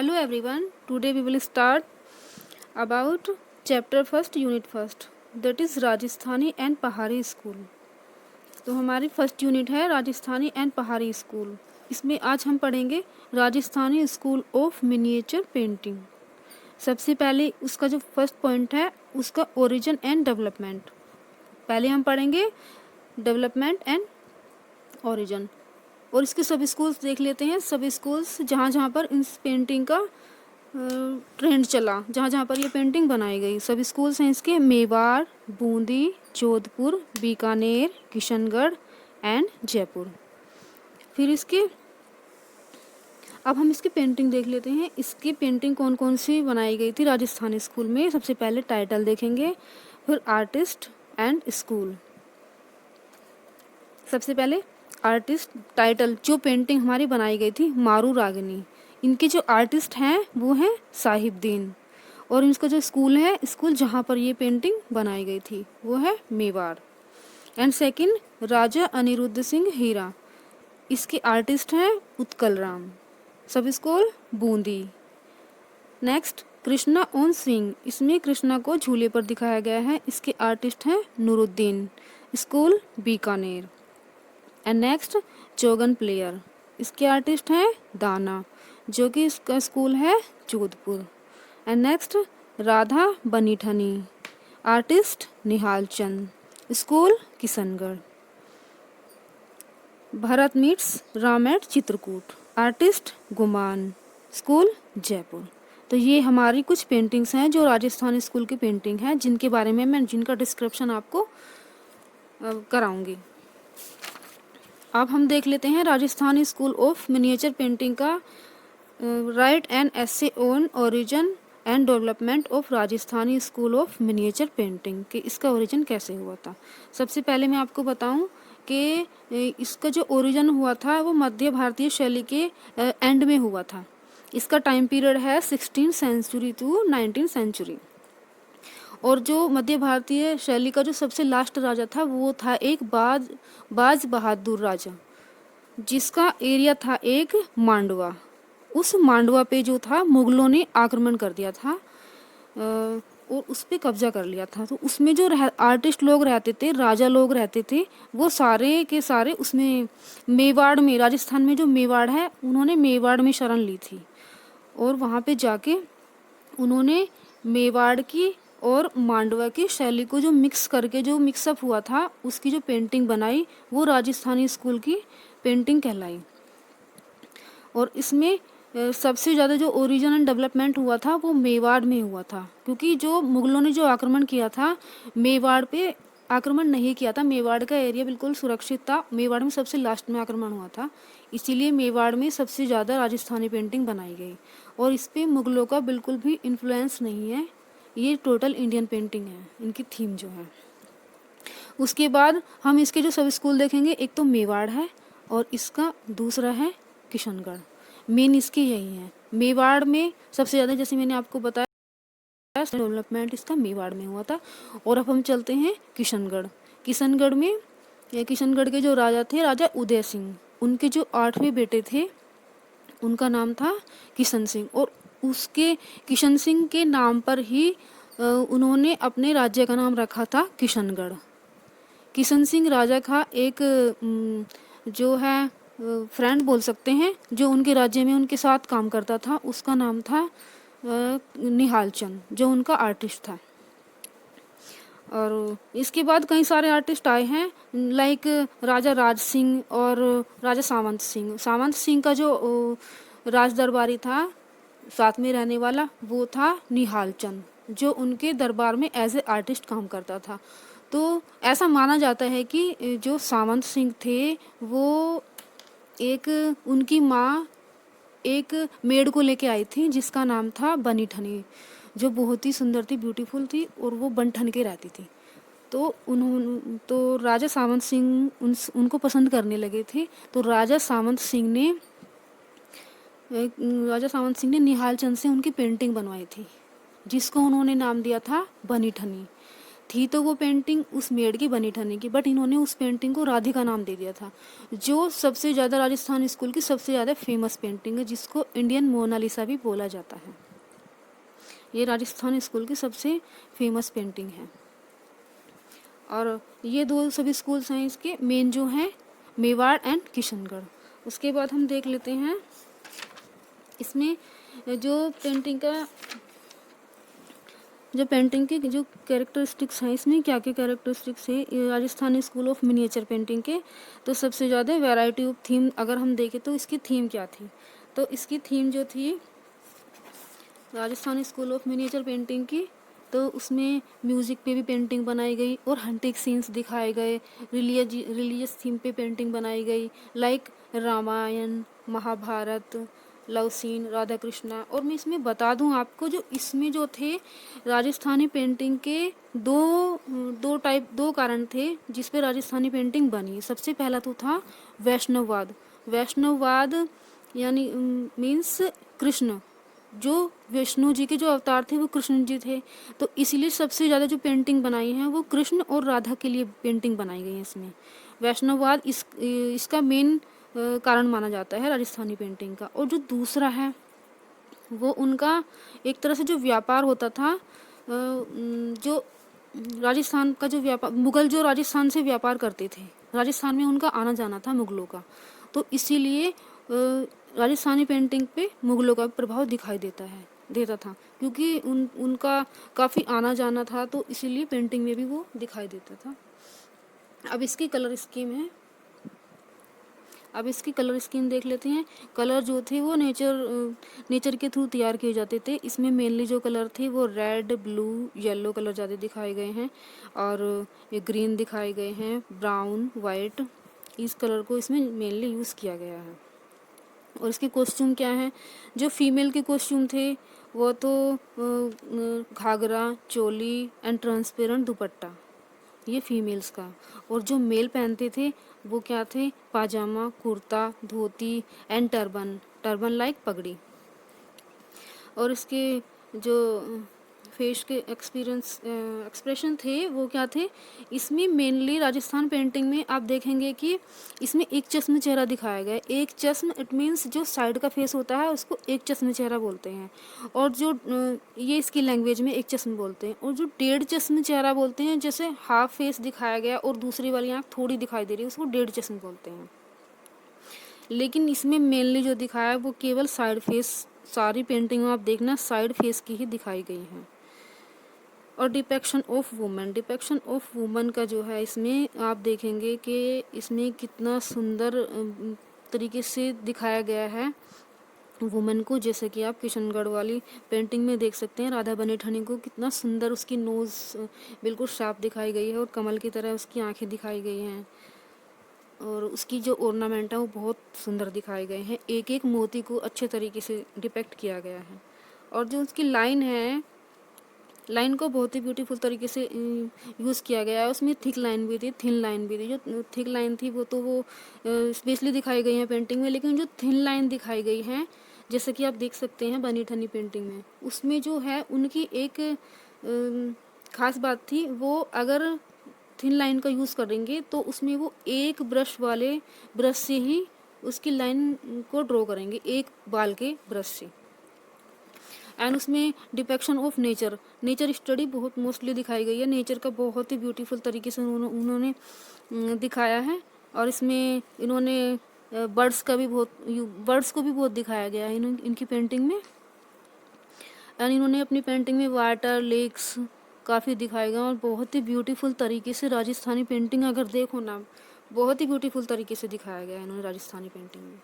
Hello everyone. Today we will start about chapter first, unit first. That is Rajasthani and पहाड़ी school. तो हमारी first unit है Rajasthani and पहाड़ी school. इसमें आज हम पढ़ेंगे Rajasthani school of miniature painting. सबसे पहले उसका जो फर्स्ट पॉइंट है उसका ओरिजिन एंड डेवलपमेंट. पहले हम पढ़ेंगे डेवलपमेंट एंड ओरिजिन और इसके सब स्कूल्स देख लेते हैं. सब स्कूल्स जहाँ जहाँ पर इस पेंटिंग का ट्रेंड चला, जहाँ जहाँ पर ये पेंटिंग बनाई गई, सब स्कूल्स हैं इसके मेवाड़, बूंदी, जोधपुर, बीकानेर, किशनगढ़ एंड जयपुर. फिर इसके अब हम इसकी पेंटिंग देख लेते हैं. इसकी पेंटिंग कौन कौन सी बनाई गई थी राजस्थानी स्कूल में. सबसे पहले टाइटल देखेंगे, फिर आर्टिस्ट एंड स्कूल. सबसे पहले आर्टिस्ट टाइटल. जो पेंटिंग हमारी बनाई गई थी मारू रागिनी, इनके जो आर्टिस्ट हैं वो हैं साहिबदीन. और इनका जो स्कूल है, स्कूल जहाँ पर ये पेंटिंग बनाई गई थी वो है मेवाड़. एंड सेकंड राजा अनिरुद्ध सिंह हीरा, इसके आर्टिस्ट हैं उत्कल राम. सब school Bundi. Next Krishna on swing, इसमें कृष्णा को झूले पर दिखाया गया है. इसके आर्टिस्ट हैं Nooruddin, school Bikaner. And next Jogan player, इसके आर्टिस्ट हैं दाना, जो कि इसका स्कूल है Jodhpur. And next Radha Bani Thani, artist Nihal Chand, school Kishangarh. Bharat meets Ram at Chitrakoot, artist Guman, school Jaipur. तो ये हमारी कुछ पेंटिंग्स हैं जो राजस्थान स्कूल की पेंटिंग है, जिनके बारे में मैं जिनका डिस्क्रिप्शन आपको कराऊंगी. अब हम देख लेते हैं Rajasthan school of miniature painting का write and essay on origin and development of Rajasthani school of miniature painting, कि इसका ओरिजिन कैसे हुआ था. सबसे पहले मैं आपको बताऊं कि इसका जो ओरिजिन हुआ था वो मध्य भारतीय शैली के एंड में हुआ था. इसका टाइम पीरियड है 16th century to 19th century. और जो मध्य भारतीय शैली का जो सबसे लास्ट राजा था वो था एक बाज बहादुर राजा, जिसका एरिया था एक मांडवा. उस मांडवा पे जो था मुगलों ने आक्रमण कर दिया था और उस पे कब्जा कर लिया था. तो उसमें जो आर्टिस्ट लोग रहते थे, राजा लोग रहते थे, वो सारे के सारे उसमें मेवाड़ में, राजस्थान में जो मेवाड़ है, उन्होंने मेवाड़ में शरण ली थी. और वहाँ पे जाके उन्होंने मेवाड़ की और मांडवा की शैली को जो मिक्स करके जो मिक्सअप हुआ था, उसकी जो पेंटिंग बनाई वो राजस्थानी स्कूल की पेंटिंग कहलाई. और इसमें सबसे ज़्यादा जो ओरिजिन एंड डेवलपमेंट हुआ था वो मेवाड़ में हुआ था, क्योंकि जो मुगलों ने जो आक्रमण किया था मेवाड़ पे आक्रमण नहीं किया था. मेवाड़ का एरिया बिल्कुल सुरक्षित था. मेवाड़ में सबसे लास्ट में आक्रमण हुआ था, इसीलिए मेवाड़ में सबसे ज़्यादा राजस्थानी पेंटिंग बनाई गई. और इस पर मुगलों का बिल्कुल भी इन्फ्लुएंस नहीं है. ये टोटल इंडियन पेंटिंग है, इनकी थीम जो है. उसके बाद हम इसके जो सब स्कूल देखेंगे, एक तो मेवाड़ है और इसका दूसरा है किशनगढ़. मेन इसके यही है. मेवाड़ में सबसे ज़्यादा, जैसे मैंने आपको बताया, डेवलपमेंट इसका मेवाड़ में हुआ था. और अब हम चलते हैं किशनगढ़. किशनगढ़ में किशनगढ़ के जो राजा थे, राजा उदय सिंह, उनके जो 8वें बेटे थे उनका नाम था किशन सिंह. और उसके किशन सिंह के नाम पर ही उन्होंने अपने राज्य का नाम रखा था किशनगढ़. किशन सिंह राजा का एक जो है फ्रेंड बोल सकते हैं, जो उनके राज्य में उनके साथ काम करता था, उसका नाम था निहाल चंद, जो उनका आर्टिस्ट था. और इसके बाद कई सारे आर्टिस्ट आए हैं, लाइक राजा राज सिंह और राजा सावंत सिंह. सावंत सिंह का जो राज दरबारी था, साथ में रहने वाला, वो था निहाल चंद, जो उनके दरबार में एज ए आर्टिस्ट काम करता था. तो ऐसा माना जाता है कि जो सावंत सिंह थे वो उनकी माँ एक मेड को लेके आई थी जिसका नाम था बनीठनी, जो बहुत ही सुंदर थी, ब्यूटीफुल थी, और वो बनठन के रहती थी. तो राजा सावंत सिंह उनको पसंद करने लगे थे. तो राजा सावंत सिंह ने निहाल चंद से उनकी पेंटिंग बनवाई थी, जिसको उन्होंने नाम दिया था बनीठनी. थी तो वो पेंटिंग उस मेड की बनी ठनी की, बट इन्होंने उस पेंटिंग को राधिका नाम दे दिया था, जो सबसे ज़्यादा राजस्थान स्कूल की सबसे ज़्यादा फेमस पेंटिंग है, जिसको इंडियन मोनालिसा भी बोला जाता है। ये राजस्थान स्कूल की सबसे फेमस पेंटिंग है। और ये दो सभी स्कूल्स हैं इसके मेन जो हैं, मेवाड़ एंड किशनगढ़। उसके बाद हम देख लेते हैं इसमें जो पेंटिंग की जो कैरेक्टरिस्टिक्स हैं, इसमें क्या क्या कैरेक्टरिस्टिक्स है ये Rajasthan school of miniature painting के। तो सबसे ज़्यादा वैरायटी ऑफ थीम अगर हम देखें तो इसकी थीम क्या थी, तो इसकी थीम जो थी Rajasthan school of miniature painting की, तो उसमें म्यूज़िक पे भी पेंटिंग बनाई गई और हंटिंग सीन्स दिखाए गए, रिलीजियस थीम पे पेंटिंग बनाई गई, like Ramayana, Mahabharata, love scene, Radha Krishna. और मैं इसमें बता दूं आपको, जो इसमें जो थे राजस्थानी पेंटिंग के दो कारण थे जिस पे राजस्थानी पेंटिंग बनी। सबसे पहला तो था वैष्णववाद यानी मीन्स कृष्ण, जो विष्णु जी के जो अवतार थे वो कृष्ण जी थे, तो इसीलिए सबसे ज़्यादा जो पेंटिंग बनाई है वो कृष्ण और राधा के लिए पेंटिंग बनाई गई है। इसमें वैष्णववाद इसका मेन कारण माना जाता है राजस्थानी पेंटिंग का। और जो दूसरा है वो उनका एक तरह से जो व्यापार होता था, जो राजस्थान का जो व्यापार, मुग़ल जो राजस्थान से व्यापार करते थे, राजस्थान में उनका आना जाना था मुग़लों का, तो इसीलिए राजस्थानी पेंटिंग पे मुग़लों का प्रभाव दिखाई देता था, क्योंकि उनका काफ़ी आना जाना था, तो इसीलिए पेंटिंग में भी वो दिखाई देता था। अब इसकी कलर स्कीम देख लेते हैं। कलर जो थे वो नेचर के थ्रू तैयार किए जाते थे। इसमें मेनली जो कलर थे वो रेड, ब्लू, येलो कलर ज़्यादा दिखाए गए हैं, और ये ग्रीन दिखाए गए हैं, ब्राउन, वाइट, इस कलर को इसमें मेनली यूज़ किया गया है। और इसके कॉस्ट्यूम क्या हैं, जो फीमेल के कॉस्ट्यूम थे वो तो घाघरा, चोली एंड ट्रांसपेरेंट दुपट्टा, ये फीमेल्स का। और जो मेल पहनते थे वो क्या थे, पाजामा, कुर्ता, धोती एंड टर्बन लाइक पगड़ी। और इसके जो फेस के एक्सप्रेशन थे वो क्या थे, इसमें मेनली राजस्थान पेंटिंग में आप देखेंगे कि इसमें एक चश्म चेहरा दिखाया गया है। एक चश्म इट मीन्स जो साइड का फेस होता है उसको एक चश्म चेहरा बोलते हैं, और जो ये इसकी लैंग्वेज में एक चश्म बोलते हैं। और जो डेढ़ चश्म चेहरा बोलते हैं, जैसे हाफ फेस दिखाया गया और दूसरी वाली आँख थोड़ी दिखाई दे रही है, उसको डेढ़ चश्म बोलते हैं। लेकिन इसमें मेनली जो दिखाया है वो केवल साइड फेस, सारी पेंटिंग में आप देखना साइड फेस की ही दिखाई गई हैं। और डिपेक्शन ऑफ वुमन का जो है, इसमें आप देखेंगे कि इसमें कितना सुंदर तरीके से दिखाया गया है वुमन को। जैसे कि आप किशनगढ़ वाली पेंटिंग में देख सकते हैं, राधा बनी ठनी को कितना सुंदर उसकी नोज़ बिल्कुल शार्प दिखाई गई है और कमल की तरह उसकी आंखें दिखाई गई हैं, और उसकी जो ऑर्नामेंट है वो बहुत सुंदर दिखाए गए हैं। एक एक मोती को अच्छे तरीके से डिपेक्ट किया गया है। और जो उसकी लाइन को बहुत ही ब्यूटीफुल तरीके से यूज़ किया गया है। उसमें थिक लाइन भी थी, थिन लाइन भी थी। जो थिक लाइन थी वो तो वो स्पेशली दिखाई गई है पेंटिंग में, लेकिन जो थिन लाइन दिखाई गई है, जैसे कि आप देख सकते हैं बनी ठनी पेंटिंग में, उसमें जो है उनकी एक ख़ास बात थी, वो अगर थिन लाइन का यूज़ करेंगे तो उसमें वो एक ब्रश से ही उसकी लाइन को ड्रॉ करेंगे, एक बाल के ब्रश से। एंड उसमें डिपेक्शन ऑफ नेचर स्टडी बहुत मोस्टली दिखाई गई है। नेचर का बहुत ही ब्यूटीफुल तरीके से उन्होंने दिखाया है। और इसमें इन्होंने बर्ड्स को भी बहुत दिखाया गया है इनकी पेंटिंग में। एंड इन्होंने अपनी पेंटिंग में वाटर, लेक्स काफ़ी दिखाए गए, और बहुत ही ब्यूटीफुल तरीके से राजस्थानी पेंटिंग अगर देखो ना, बहुत ही ब्यूटीफुल तरीके से दिखाया गया है इन्होंने राजस्थानी पेंटिंग में।